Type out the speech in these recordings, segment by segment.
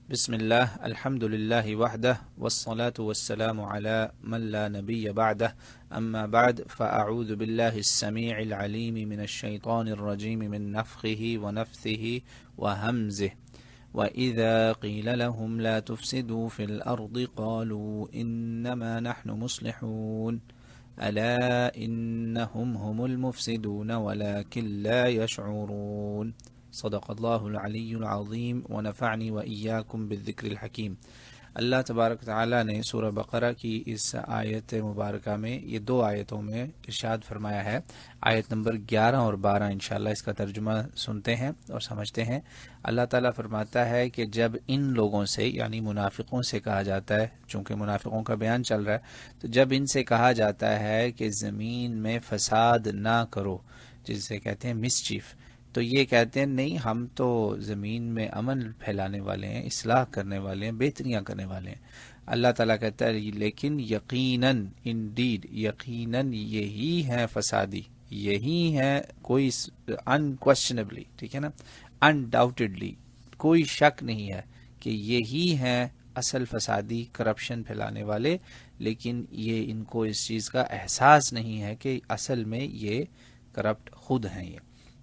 بسم الله الحمد لله وحده والصلاة والسلام على من لا نبي بعده أما بعد فأعوذ بالله السميع العليم من الشيطان الرجيم من نفخه ونفثه وهمزه وإذا قيل لهم لا تفسدوا في الأرض قالوا إنما نحن مصلحون ألا إنهم هم المفسدون ولكن لا يشعرون صدق اللہ العلی العظیم ونفعنی وإیاکم بالذکر الحکیم۔ اللہ تبارک تعالیٰ نے سورہ بقرہ کی اس آیت مبارکہ میں یہ دو آیتوں میں ارشاد فرمایا ہے۔ آیت نمبر 11 اور 12 انشاءاللہ اس کا ترجمہ سنتے ہیں اور سمجھتے ہیں۔ اللہ تعالیٰ فرماتا ہے کہ جب ان لوگوں سے یعنی منافقوں سے کہا جاتا ہے، چونکہ منافقوں کا بیان چل رہا ہے، تو جب ان سے کہا جاتا ہے کہ زمین میں فساد نہ کرو، جسے کہتے ہیں مسچیف، تو یہ کہتے ہیں نہیں، ہم تو زمین میں امن پھیلانے والے ہیں، اصلاح کرنے والے ہیں، بہتریاں کرنے والے ہیں۔ اللہ تعالیٰ کہتا ہے لیکن یقیناً انڈیڈ یقیناً یہی ہیں فسادی، یہی ہیں کوئی انکویسچنبلی، ٹھیک ہے نا، انڈاؤٹڈلی کوئی شک نہیں ہے کہ یہی ہیں اصل فسادی، کرپشن پھیلانے والے، لیکن یہ ان کو اس چیز کا احساس نہیں ہے کہ اصل میں یہ کرپٹ خود ہیں۔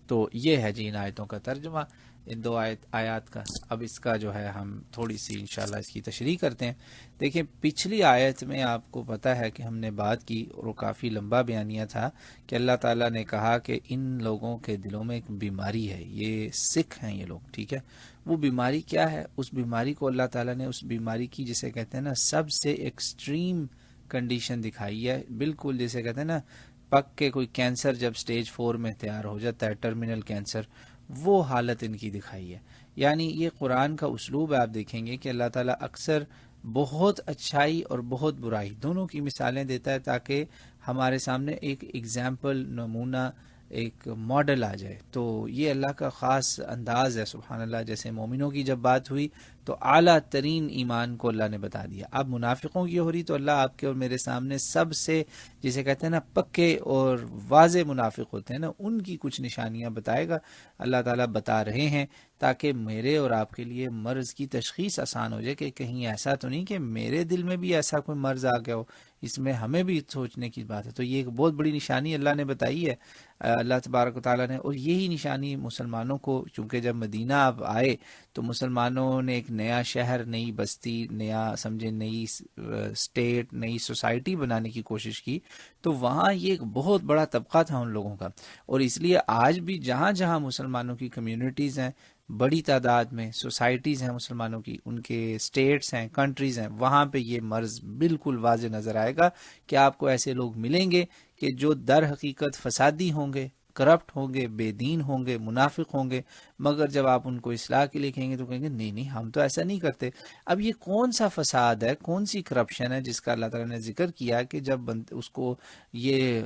تو یہ ہے جی ان آیتوں کا ترجمہ، ان دو آیات کا۔ اب اس کا جو ہے ہم تھوڑی سی انشاءاللہ اس کی تشریح کرتے ہیں۔ دیکھیں پچھلی آیت میں آپ کو پتہ ہے کہ ہم نے بات کی اور وہ کافی لمبا بیانیہ تھا کہ اللہ تعالیٰ نے کہا کہ ان لوگوں کے دلوں میں ایک بیماری ہے، یہ سکھ ہیں یہ لوگ، ٹھیک ہے۔ وہ بیماری کیا ہے؟ اس بیماری کو اللہ تعالیٰ نے اس بیماری کی جسے کہتے ہیں نا سب سے ایکسٹریم کنڈیشن دکھائی ہے، بالکل جسے کہتے ہیں نا پک کے کوئی کینسر جب سٹیج 4 میں تیار ہو جاتا ہے، ٹرمینل کینسر، وہ حالت ان کی دکھائی ہے۔ یعنی یہ قرآن کا اسلوب ہے، آپ دیکھیں گے کہ اللہ تعالیٰ اکثر بہت اچھائی اور بہت برائی دونوں کی مثالیں دیتا ہے تاکہ ہمارے سامنے ایک ایگزامپل، نمونہ، ایک ماڈل آ جائے۔ تو یہ اللہ کا خاص انداز ہے، سبحان اللہ۔ جیسے مومنوں کی جب بات ہوئی تو اعلیٰ ترین ایمان کو اللہ نے بتا دیا۔ اب منافقوں کی ہو رہی تو اللہ آپ کے اور میرے سامنے سب سے جسے کہتے ہیں نا پکے اور واضح منافق ہوتے ہیں نا، ان کی کچھ نشانیاں بتائے گا، اللہ تعالیٰ بتا رہے ہیں تاکہ میرے اور آپ کے لیے مرض کی تشخیص آسان ہو جائے کہ کہیں ایسا تو نہیں کہ میرے دل میں بھی ایسا کوئی مرض آ گیا ہو، اس میں ہمیں بھی سوچنے کی بات ہے۔ تو یہ ایک بہت بڑی نشانی اللہ نے بتائی ہے اللہ تبارک و تعالیٰ نے، اور یہی نشانی مسلمانوں کو، چونکہ جب مدینہ اب آئے تو مسلمانوں نے ایک نیا شہر، نئی بستی، نیا سمجھے نئی اسٹیٹ، نئی سوسائٹی بنانے کی کوشش کی، تو وہاں یہ ایک بہت بڑا طبقہ تھا ان لوگوں کا۔ اور اس لیے آج بھی جہاں جہاں مسلمانوں کی کمیونٹیز ہیں، بڑی تعداد میں سوسائٹیز ہیں مسلمانوں کی، ان کے اسٹیٹس ہیں، کنٹریز ہیں، وہاں پہ یہ مرض بالکل واضح نظر آئے گا کہ آپ کو ایسے لوگ ملیں گے کہ جو در حقیقت فسادی ہوں گے، کرپٹ ہوں گے، بے دین ہوں گے، منافق ہوں گے، مگر جب آپ ان کو اصلاح کے لیے کہیں گے تو کہیں گے نہیں نہیں ہم تو ایسا نہیں کرتے۔ اب یہ کون سا فساد ہے، کون سی کرپشن ہے جس کا اللہ تعالیٰ نے ذکر کیا کہ جب اس کو یہ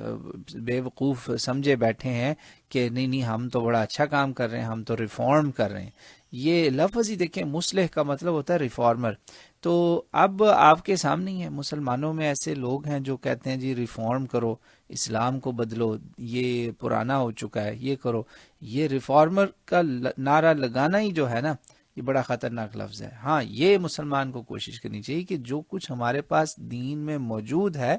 بے وقوف سمجھے بیٹھے ہیں کہ نہیں نہیں ہم تو بڑا اچھا کام کر رہے ہیں، ہم تو ریفارم کر رہے ہیں۔ یہ لفظ ہی دیکھیں، مصلح کا مطلب ہوتا ہے ریفارمر۔ تو اب آپ کے سامنے ہی ہے، مسلمانوں میں ایسے لوگ ہیں جو کہتے ہیں جی ریفارم کرو، اسلام کو بدلو، یہ پرانا ہو چکا ہے، یہ کرو۔ یہ ریفارمر کا نعرہ لگانا ہی جو ہے نا، یہ بڑا خطرناک لفظ ہے۔ ہاں یہ مسلمان کو کوشش کرنی چاہیے کہ جو کچھ ہمارے پاس دین میں موجود ہے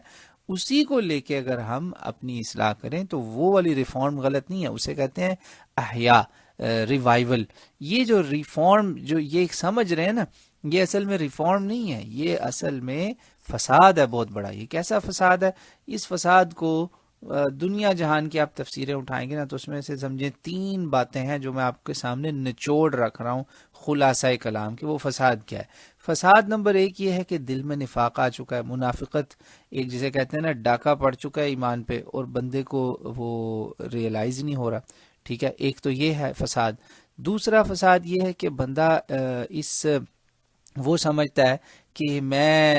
اسی کو لے کے اگر ہم اپنی اصلاح کریں تو وہ والی ریفارم غلط نہیں ہے، اسے کہتے ہیں احیاء، ریوائول۔ یہ جو ریفارم جو یہ سمجھ رہے ہیں نا، یہ اصل میں ریفارم نہیں ہے، یہ اصل میں فساد ہے بہت بڑا۔ یہ کیسا فساد ہے؟ اس فساد کو دنیا جہان کی آپ تفسیریں اٹھائیں گے نا تو اس میں سے سمجھیں 3 باتیں ہیں جو میں آپ کے سامنے نچوڑ رکھ رہا ہوں، خلاصہ کلام کہ وہ فساد کیا ہے۔ فساد نمبر 1 یہ ہے کہ دل میں نفاق آ چکا ہے، منافقت ایک جسے کہتے ہیں نا ڈاکہ پڑ چکا ہے ایمان پہ، اور بندے کو وہ ریئلائز نہیں ہو رہا، ٹھیک ہے۔ ایک تو یہ ہے فساد۔ دوسرا فساد یہ ہے کہ بندہ وہ سمجھتا ہے کہ میں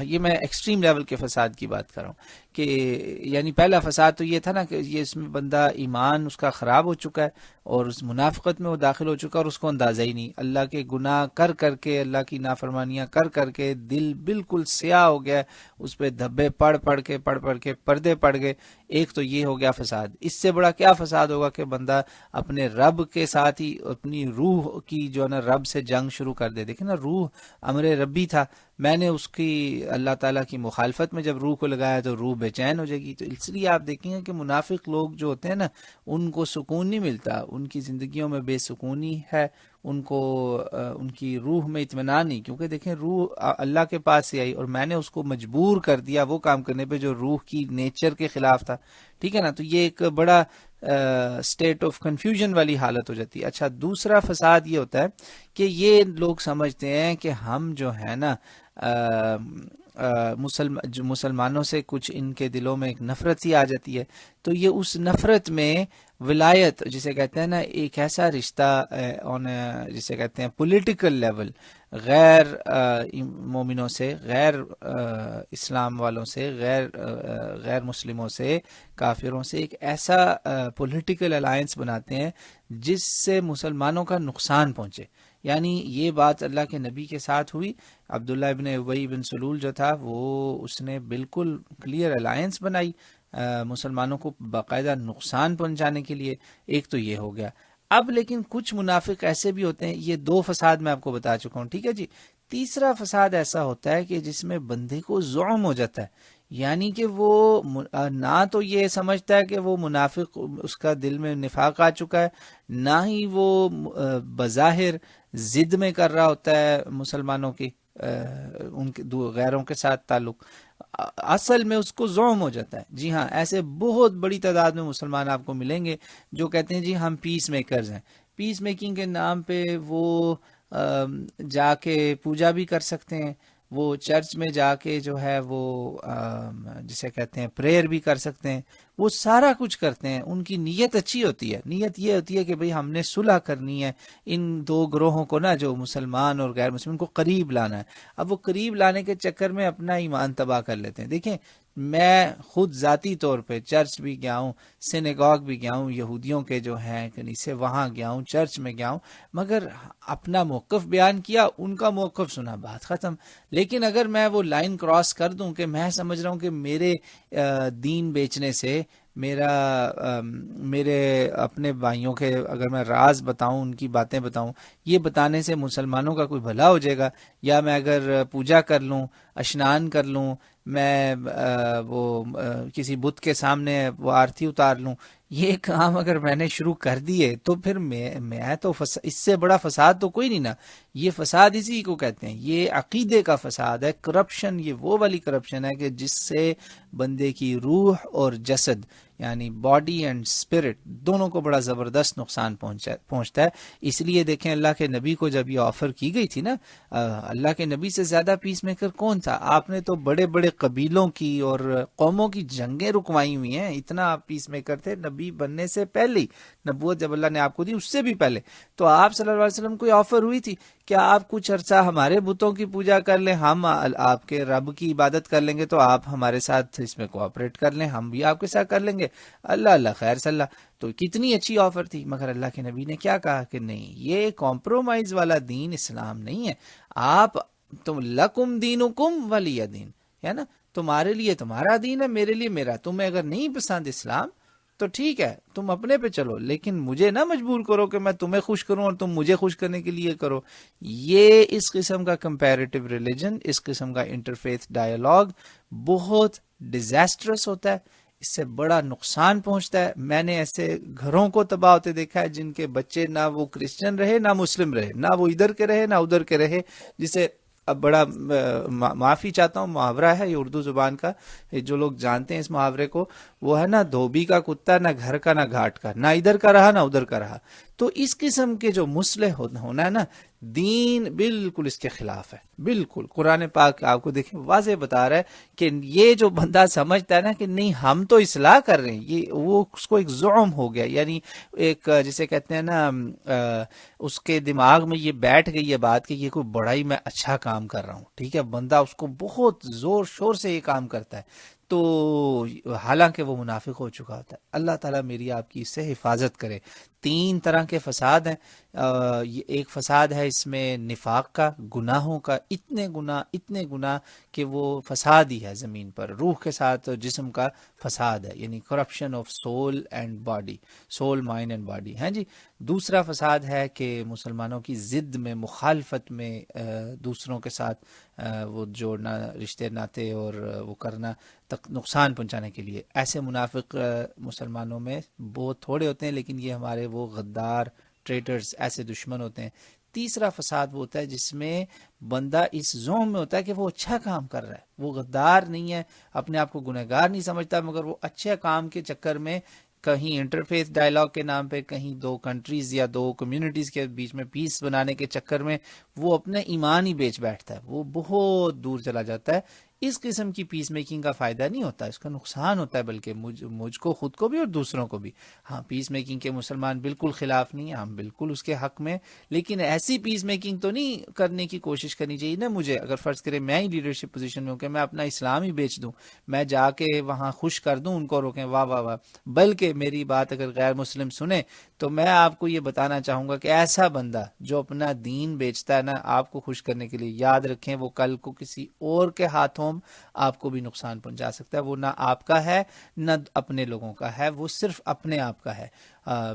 یہ ایکسٹریم لیول کے فساد کی بات کر رہا ہوں کہ یعنی پہلا فساد تو یہ تھا نا کہ یہ اس میں بندہ ایمان اس کا خراب ہو چکا ہے اور اس منافقت میں وہ داخل ہو چکا اور اس کو اندازہ ہی نہیں، اللہ کے گناہ کر کر کے، اللہ کی نافرمانیاں کر کر کے دل بالکل سیاہ ہو گیا، اس پہ دھبے پڑھ پڑھ کے پردے پڑ گئے۔ ایک تو یہ ہو گیا فساد۔ اس سے بڑا کیا فساد ہوگا کہ بندہ اپنے رب کے ساتھ ہی اپنی روح کی جو ہے نا رب سے جنگ شروع کر دے۔ دیکھیں نا، روح امر ربی تھا، میں نے اس کی اللہ تعالیٰ کی مخالفت میں جب روح کو لگایا تو روح بے چین ہو جائے گی۔ تو اس لیے آپ دیکھیں گے کہ منافق لوگ جو ہوتے ہیں نا، ان کو سکون نہیں ملتا، ان کی زندگیوں میں بے سکونی ہے، ان کو ان کی روح میں اطمینان نہیں، کیونکہ دیکھیں روح اللہ کے پاس سے آئی اور میں نے اس کو مجبور کر دیا وہ کام کرنے پہ جو روح کی نیچر کے خلاف تھا، ٹھیک ہے نا۔ تو یہ ایک بڑا اسٹیٹ آف کنفیوژن والی حالت ہو جاتی ہے۔ اچھا، دوسرا فساد یہ ہوتا ہے کہ یہ لوگ سمجھتے ہیں کہ ہم جو ہے نا مسلمانوں سے کچھ ان کے دلوں میں ایک نفرت سی آ جاتی ہے، تو یہ اس نفرت میں ولایت جسے کہتے ہیں نا، ایک ایسا رشتہ جسے کہتے ہیں پولیٹیکل لیول، غیر مومنوں سے، غیر اسلام والوں سے، غیر مسلموں سے، کافروں سے ایک ایسا پولیٹیکل الائنس بناتے ہیں جس سے مسلمانوں کا نقصان پہنچے۔ یعنی یہ بات اللہ کے نبی کے ساتھ ہوئی۔ عبداللہ ابن ابی بن سلول جو تھا وہ اس نے بالکل کلیئر الائنس بنائی مسلمانوں کو باقاعدہ نقصان پہنچانے کے لیے۔ ایک تو یہ ہو گیا۔ اب لیکن کچھ منافق ایسے بھی ہوتے ہیں، یہ دو فساد میں آپ کو بتا چکا ہوں، ٹھیک ہے جی۔ تیسرا فساد ایسا ہوتا ہے کہ جس میں بندے کو زعم ہو جاتا ہے، یعنی کہ وہ نہ تو یہ سمجھتا ہے کہ وہ منافق، اس کا دل میں نفاق آ چکا ہے، نہ ہی وہ بظاہر ضد میں کر رہا ہوتا ہے مسلمانوں کی ان کے غیروں کے ساتھ تعلق، اصل میں اس کو زعم ہو جاتا ہے۔ جی ہاں، ایسے بہت بڑی تعداد میں مسلمان آپ کو ملیں گے جو کہتے ہیں جی ہم پیس میکرز ہیں۔ پیس میکنگ کے نام پہ وہ جا کے پوجا بھی کر سکتے ہیں، وہ چرچ میں جا کے جو ہے وہ جسے کہتے ہیں پریئر بھی کر سکتے ہیں، وہ سارا کچھ کرتے ہیں، ان کی نیت اچھی ہوتی ہے۔ نیت یہ ہوتی ہے کہ بھئی ہم نے صلح کرنی ہے، ان دو گروہوں کو نا، جو مسلمان اور غیر مسلم کو قریب لانا ہے۔ اب وہ قریب لانے کے چکر میں اپنا ایمان تباہ کر لیتے ہیں۔ دیکھیں، میں خود ذاتی طور پہ چرچ بھی گیا ہوں، سینیگاگ بھی گیا ہوں، یہودیوں کے جو ہیں کنیسے وہاں گیا ہوں، چرچ میں گیا ہوں، مگر اپنا موقف بیان کیا، ان کا موقف سنا، بات ختم۔ لیکن اگر میں وہ لائن کراس کر دوں کہ میں سمجھ رہا ہوں کہ میرے دین بیچنے سے، میرے اپنے بھائیوں کے اگر میں راز بتاؤں، ان کی باتیں بتاؤں، یہ بتانے سے مسلمانوں کا کوئی بھلا ہو جائے گا، یا میں اگر پوجا کر لوں، اشنان کر لوں، میں وہ کسی بت کے سامنے وہ آرتی اتار لوں، یہ کام اگر میں نے شروع کر دیے تو پھر میں تو اس سے بڑا فساد تو کوئی نہیں نا۔ یہ فساد اسی کو کہتے ہیں، یہ عقیدے کا فساد ہے، کرپشن۔ یہ وہ والی کرپشن ہے کہ جس سے بندے کی روح اور جسد، یعنی باڈی اینڈ اسپرٹ، دونوں کو بڑا زبردست نقصان پہنچتا ہے۔ اس لیے دیکھیں، اللہ کے نبی کو جب یہ آفر کی گئی تھی نا، اللہ کے نبی سے زیادہ پیس میکر کون تھا؟ آپ نے تو بڑے بڑے قبیلوں کی اور قوموں کی جنگیں رکوائی ہوئی ہیں، اتنا آپ پیس میکر تھے نبی بننے سے پہلے ہی، نبوت جب اللہ نے آپ کو دی اس سے بھی پہلے۔ تو آپ صلی اللہ علیہ وسلم کو یہ آفر ہوئی تھی کہ آپ کچھ عرصہ ہمارے بتوں کی پوجا کر لیں، ہم آپ کے رب کی عبادت کر لیں گے، تو آپ ہمارے ساتھ اس میں کوآپریٹ کر لیں، ہم بھی آپ کے ساتھ کر لیں گے، اللہ اللہ خیر صلی اللہ۔ تو کتنی اچھی آفر تھی، مگر اللہ کے نبی نے کیا کہا کہ نہیں، یہ کمپرومائز والا دین اسلام نہیں ہے۔ آپ تم لکم دینکم ولی دین، ہے نا، تمہارے لیے تمہارا دین ہے، میرے لیے میرا۔ تمہیں اگر نہیں پسند اسلام تو ٹھیک ہے، تم اپنے پہ چلو، لیکن مجھے نہ مجبور کرو کہ میں تمہیں خوش کروں اور تم مجھے خوش کرنے کے لیے کرو۔ یہ اس قسم کا کمپیریٹیو ریلیجن، اس قسم کا انٹرفیتھ ڈائیلاگ بہت ڈیزاسٹرس ہوتا ہے، اس سے بڑا نقصان پہنچتا ہے۔ میں نے ایسے گھروں کو تباہ ہوتے دیکھا ہے جن کے بچے نہ وہ کرسچن رہے نہ مسلم رہے، نہ وہ ادھر کے رہے نہ ادھر کے رہے، جسے اب بڑا معافی چاہتا ہوں، محاورہ ہے یہ اردو زبان کا، جو لوگ جانتے ہیں اس محاورے کو، وہ ہے نا دھوبی کا کتا، نہ گھر کا نہ گھاٹ کا، نہ ادھر کا رہا نہ ادھر کا رہا۔ تو اس قسم کے جو مصلح ہونا ہے نا، دین بالکل اس کے خلاف ہے، بالکل۔ قرآن پاک آپ کو دیکھیں واضح بتا رہا ہے کہ یہ جو بندہ سمجھتا ہے نا کہ نہیں ہم تو اصلاح کر رہے ہیں، یہ وہ اس کو ایک زعم ہو گیا، یعنی ایک جسے کہتے ہیں نا اس کے دماغ میں یہ بیٹھ گئی یہ بات کہ یہ کوئی بڑا ہی میں اچھا کام کر رہا ہوں، ٹھیک ہے، بندہ اس کو بہت زور شور سے یہ کام کرتا ہے۔ تو حالانکہ وہ منافق ہو چکا ہوتا ہے. اللہ تعالیٰ میری آپ کی اس سے حفاظت کرے. 3 طرح کے فساد ہیں. یہ ایک فساد ہے اس میں نفاق کا، گناہوں کا، اتنے گناہ کہ وہ فساد ہی ہے زمین پر، روح کے ساتھ جسم کا فساد ہے، یعنی corruption of civil and body, civil mind and body ہیں جی. دوسرا فساد ہے کہ مسلمانوں کی ضد میں، مخالفت میں، دوسروں کے ساتھ وہ جوڑنا، رشتے ناتے اور وہ کرنا نقصان پہنچانے کے لیے. ایسے منافق مسلمانوں میں بہت تھوڑے ہوتے ہیں، لیکن یہ ہمارے وہ غدار ٹریٹرز، ایسے دشمن ہوتے ہیں. تیسرا فساد وہ ہوتا ہے جس میں بندہ اس زوم میں ہوتا ہے کہ وہ اچھا کام کر رہا ہے، وہ غدار نہیں ہے، اپنے آپ کو گنہگار نہیں سمجھتا، مگر وہ اچھے کام کے چکر میں کہیں انٹرفیس ڈائلاگ کے نام پہ، کہیں 2 کنٹریز یا 2 کمیونٹیز کے بیچ میں پیس بنانے کے چکر میں وہ اپنا ایمان ہی بیچ بیٹھتا ہے، وہ بہت دور چلا جاتا ہے. اس قسم کی پیس میکنگ کا فائدہ نہیں ہوتا، اس کا نقصان ہوتا ہے، بلکہ مجھ کو، خود کو بھی اور دوسروں کو بھی. ہاں، پیس میکنگ کے مسلمان بالکل خلاف نہیں ہیں، ہم بالکل اس کے حق میں، لیکن ایسی پیس میکنگ تو نہیں کرنے کی کوشش کرنی چاہیے نا. مجھے اگر فرض کرے میں ہی لیڈرشپ پوزیشن میں ہوں کہ میں اپنا اسلام ہی بیچ دوں، میں جا کے وہاں خوش کر دوں ان کو، روکیں واہ واہ واہ، بلکہ میری بات اگر غیر مسلم سنیں تو میں آپ کو یہ بتانا چاہوں گا کہ ایسا بندہ جو اپنا دین بیچتا ہے نا آپ کو خوش کرنے کے لیے، یاد رکھیں وہ کل کو کسی اور کے ہاتھوں آپ کو بھی نقصان پہنچا سکتا ہے. وہ نہ آپ کا ہے نہ اپنے لوگوں کا ہے، وہ صرف اپنے آپ کا ہے.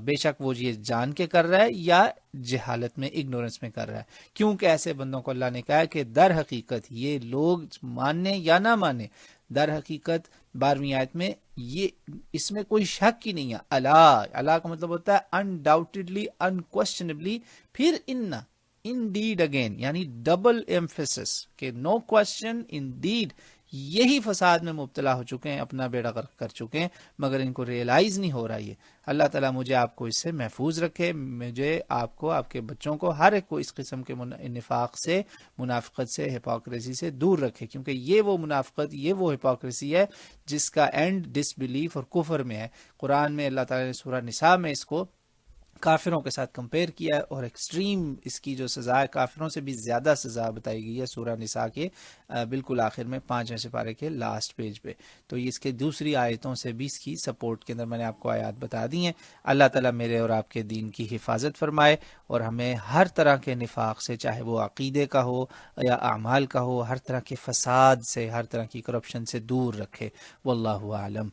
بے شک وہ یہ جان کے کر رہا ہے یا جہالت میں، اگنورنس میں کر رہا ہے. کیونکہ ایسے بندوں کو اللہ نے کہا ہے کہ در حقیقت یہ لوگ ماننے یا نہ مانے، در حقیقت 12ویں آیت میں یہ اس میں کوئی شک ہی نہیں ہے. اللہ کا مطلب ہوتا ہے undoubtedly، unquestionably، پھر indeed again، یعنی ڈبل ایمفیسس کہ نو کوشچن indeed، یہی فساد میں مبتلا ہو چکے ہیں، اپنا بیڑا غرق کر چکے ہیں، مگر ان کو ریئلائز نہیں ہو رہا. یہ اللہ تعالیٰ مجھے آپ کو اس سے محفوظ رکھے، مجھے آپ کو، آپ کے بچوں کو، ہر ایک کو اس قسم کے نفاق سے، منافقت سے، ہپوکریسی سے دور رکھے. کیونکہ یہ وہ منافقت، یہ وہ ہپوکریسی ہے جس کا اینڈ ڈس بلیف اور کفر میں ہے. قرآن میں اللہ تعالیٰ نے سورہ نساء میں اس کو کافروں کے ساتھ کمپیئر کیا ہے، اور ایکسٹریم اس کی جو سزا ہے، کافروں سے بھی زیادہ سزا بتائی گئی ہے سورہ نساء کے بالکل آخر میں 5ویں سپارے کے لاسٹ پیج پہ. تو اس کے دوسری آیتوں سے بھی اس کی سپورٹ کے اندر میں نے آپ کو آیات بتا دی ہیں. اللہ تعالیٰ میرے اور آپ کے دین کی حفاظت فرمائے اور ہمیں ہر طرح کے نفاق سے، چاہے وہ عقیدے کا ہو یا اعمال کا ہو، ہر طرح کے فساد سے، ہر طرح کی کرپشن سے دور رکھے. واللہ اعلم.